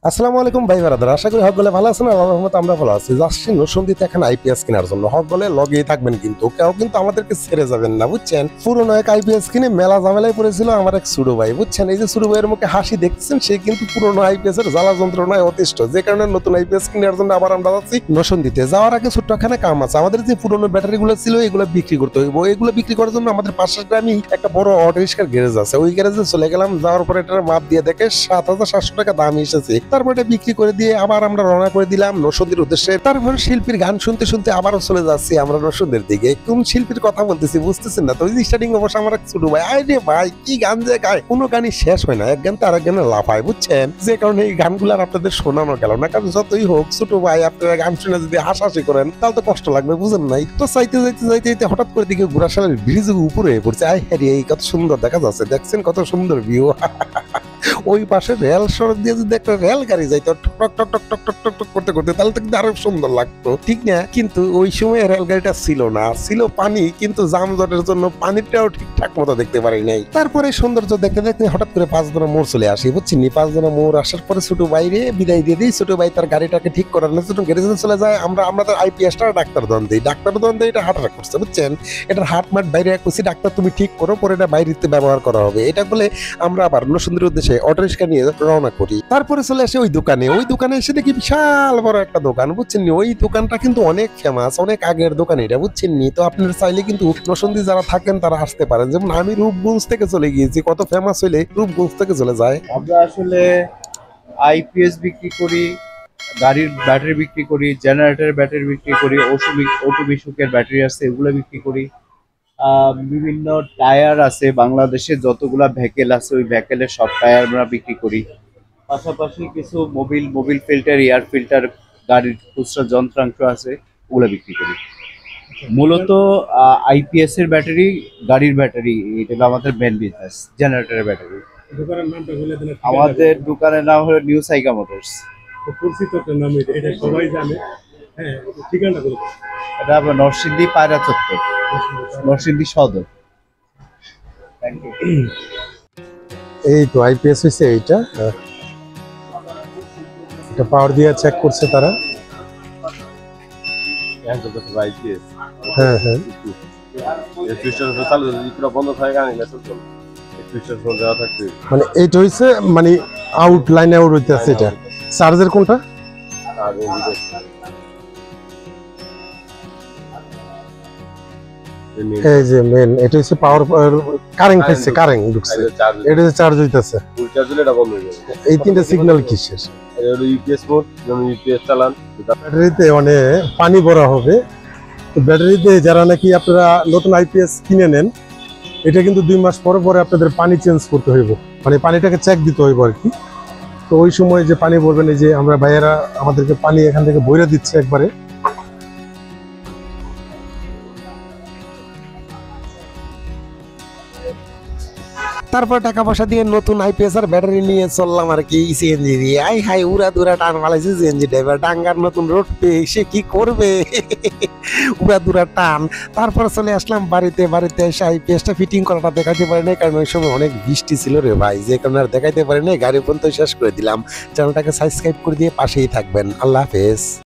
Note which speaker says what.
Speaker 1: আসসালামু আলাইকুম ভাই ব্রাদার, আশা করি হক বলে ভালো আছেন। আল্লাহর রহমতে আমরা ভালো আছি। যাচ্ছি নরসিংদীতে এখন আইপিএস কেনার জন্য। হক বলে লগেই থাকবেন, কিন্তু কেউ কিন্তু আমাদেরকে ছেড়ে যাবেন না, বুঝছেন। পুরনো এক আইপিএস কিনে মেলা ঝামেলায় পড়েছিল আমার এক ছোট ভাই, বুঝছেন। এই যে ছোট ভাইয়ের মুখে হাসি দেখতেছেন, সে কিন্তু পুরনো আইপিএস এর জ্বালা যন্ত্রণায় অতিষ্ঠ, যে কারণে নতুন আইপিএস কেনার জন্য আবার আমরা যাচ্ছি নরসিংদীতে। যাওয়ার আগে ছোট্টখানে কাম আছে। আমাদের যে পুরনো ব্যাটারি গুলো ছিল এগুলো বিক্রি করতে হইব। এগুলো বিক্রি করার জন্য আমাদের পাশের গ্রামে একটা বড় অটো রিক্সার গ্যারেজ আছে। ওই গ্যারেজে চলে গেলাম। যাওয়ার পরে এটার মাপ দিয়ে দেখে ৭,৭০০ টাকা দাম এসেছে। তারপরে এটা বিক্রি করে দিয়ে আবার আমরা রওনা করে দিলাম নরসিংদীর উদ্দেশ্যে। তারপর শিল্পীর গান শুনতে শুনতে আবারও চলে যাচ্ছি আমরা নরসিংদীর দিকে। কোন শিল্পীর কথা বলতেছি বুঝতেছেন না তো? ওই স্টার্টিং অবশ্য আমার এক ছোট ভাই, আরে ভাই কি গান যে গায়, কোনো গানই শেষ হয় না, এক গান তো আরেক গানে লাফায়, বুঝছেন। যে কারণে এই গানগুলো আর আপনাদের শোনানো গেল না, কারণ যতই হোক ছোট ভাই আপনারা গান শুনে যদি হাসাহাসি করেন তাহলে তো কষ্ট লাগবে, বুঝেন নাই তো। চাইতে যাইতে যাইতে যাইতে হঠাৎ করে দিকে ঘোড়াশালের ব্রিজের উপরে পড়ছে। আই হ্যাঁ, এই কত সুন্দর দেখা যাচ্ছে, দেখছেন কত সুন্দর ভিউ। ওই পাশে রেল সড়ক দিয়ে যদি একটা রেল গাড়ি যাইতো টক টক টক টক টক টক টক করতে করতে, তাহলে তো কিন্তু আরো সুন্দর লাগতো, ঠিক না? কিন্তু ওই সময় রেলগাড়িটা ছিল না, ছিল পানি, কিন্তু যানজটের জন্য পানিটাও ঠিকঠাক মতো দেখতে পারি নাই। তারপরে সৌন্দর্য দেখতে দেখতে হঠাৎ করে ৫ জনের মোড় চলে আসি, বুঝছি। ৫ জনের মোড় আসার পরে ছোট বাইরে বিদায় দিয়ে দিই। ছোট ভাই তার গাড়িটাকে ঠিক করার জন্য ছোট গ্যারেজে চলে যায়। আমরা আমাদের আইপিএসটা ডাক্তার দন দিই। ডাক্তার দন দিয়ে এটা হাঁটা করছে, বুঝছেন। এটার হাট মাঠ বাইরে করছি, ডাক্তার তুমি ঠিক করো, পরে এটা বাইরেতে ব্যবহার করা হবে। এটা বলে আমরা আবার নরসিংদীর উদ্দেশ্যে অটো রিক্সা নিয়ে রওনা করি। তারপরে চলে আসে ওই দোকানে। ওই দোকানে এসে দেখি বিশাল বড় একটা দোকান, বুঝছেন। ওই দোকানটা কিন্তু অনেক ফেমাস, অনেক আগের দোকান এটা, বুঝছেন। তো আপনারা চাইলে কিন্তু নরসিংদী যারা থাকেন তারা আসতে পারেন। যেমন আমি রূপগঞ্জ থেকে চলে গিয়েছি, কত ফেমাস হইলে রূপগঞ্জ থেকে চলে যায়।
Speaker 2: আমরা আসলে আইপিএস বিক্রি করি, গাড়ির ব্যাটারি বিক্রি করি, জেনারেটরের ব্যাটারি বিক্রি করি, ওটু বিশুকের ব্যাটারি আছে এগুলো বিক্রি করি। বিভিন্ন টায়ার আছে, বাংলাদেশে যতগুলা ভেহিকেল আছে ওই ভেহিকেলের সব টায়ার আমরা বিক্রি করি। পাশাপাশি কিছু মোবিল ফিল্টার, এয়ার ফিল্টার, গাড়ির খুচরা যন্ত্রাংশ আছে ওগুলো বিক্রি করি। মূলত আইপিএস এর ব্যাটারি, গাড়ির ব্যাটারি, এটা হলো আমাদের মেন বিজনেস। জেনারেটরের ব্যাটারি।
Speaker 3: দোকানের নামটা বলে দিলে
Speaker 2: আমাদের দোকানের নাম হলো নিউ সাইকা মোটরস।
Speaker 3: পরিচিত একটা নাম, এটা সবাই জানে। হ্যাঁ, ঠিকানা বলে দাও।
Speaker 2: এটা আপনার নরসিংদী পায়রা চত্বর, নরসিংদী সদর। Thank you.
Speaker 1: এই তো আইপিএস হয়েছে এইটা। এটা পাওয়ার দিয়ে চেক করছে তারা। হ্যাঁ হ্যাঁ, মানে এইটা হইছে, মানে আউট লাইনে আউট হইতে আছে। এটা চার্জের কোনটা? এই যে মেন, এটা হচ্ছে পাওয়ার, কারেন্ট খাইছে, কারেন্ট ঢুকছে, এটা হচ্ছে চার্জ হইতাছে। এই তিনটা সিগন্যাল কিসের? ব্যাটারিতে মানে পানি ভরা হবে। তো ব্যাটারিতে যারা নাকি আপনারা নতুন আইপিএস কিনে নেন, এটা কিন্তু 2 মাস পরে পরে আপনাদের পানি চেঞ্জ করতে হইব, মানে পানিটাকে চেক দিতে হইব আর কি। তো ওই সময় যে পানি ভরবেন, এই যে আমরা ভাইয়েরা আমাদেরকে পানি এখান থেকে বইরা দিচ্ছে একবারে। তারপর টাকা পয়সা দিয়ে নতুন আইপিএস আর ব্যাটারি নিয়ে চললাম আর কি সিএনজি দিয়ে। আই হাই উড়া দুরা টান মালাইছে সিএনজি ড্রাইভার। ডাঙ্গার নতুন রোড পেয়ে সে কি করবে, উড়া দুরা টান। তারপর চলে আসলাম বাড়িতে। বাড়িতে এসে আইপিএসটা ফিটিং করাটা দেখাতে পারি নাই, কারণ ওই সময় অনেক বৃষ্টি ছিল রে ভাই, যে কারণে আর দেখাইতে পারি নাই। গাড়ি পর্যন্ত শেষ করে দিলাম। চ্যানেলটাকে সাবস্ক্রাইব করে দিয়ে পাশেই থাকবেন। আল্লাহ হাফেজ।